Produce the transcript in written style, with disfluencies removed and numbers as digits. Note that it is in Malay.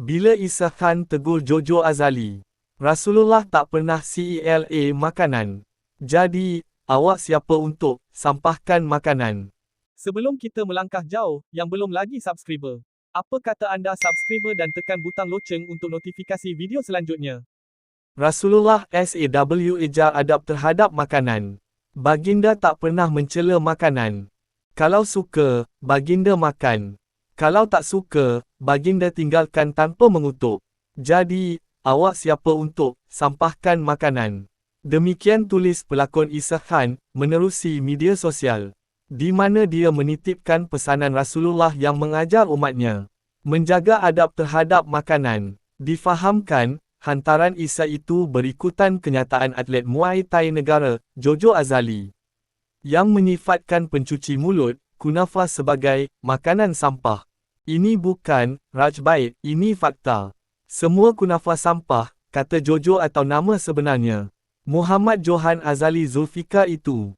Bila Isa Khan tegur Jojo Azali, Rasulullah tak pernah CELA makanan. Jadi, awak siapa untuk sampahkan makanan? Sebelum kita melangkah jauh, yang belum lagi subscriber, apa kata anda subscriber dan tekan butang loceng untuk notifikasi video selanjutnya? Rasulullah SAW ejar adab terhadap makanan. Baginda tak pernah mencela makanan. Kalau suka, baginda makan. Kalau tak suka, baginda tinggalkan tanpa mengutuk. Jadi, awak siapa untuk sampahkan makanan? Demikian tulis pelakon Isa Khan menerusi media sosial, di mana dia menitipkan pesanan Rasulullah yang mengajar umatnya menjaga adab terhadap makanan. Difahamkan, hantaran Isa itu berikutan kenyataan atlet Muay Thai negara, Jojo Azali, yang menyifatkan pencuci mulut, kunafa sebagai makanan sampah. Ini bukan raj baik, ini fakta. Semua kunafa sampah, kata Jojo atau nama sebenarnya Muhammad Johan Azali Zulfikar itu.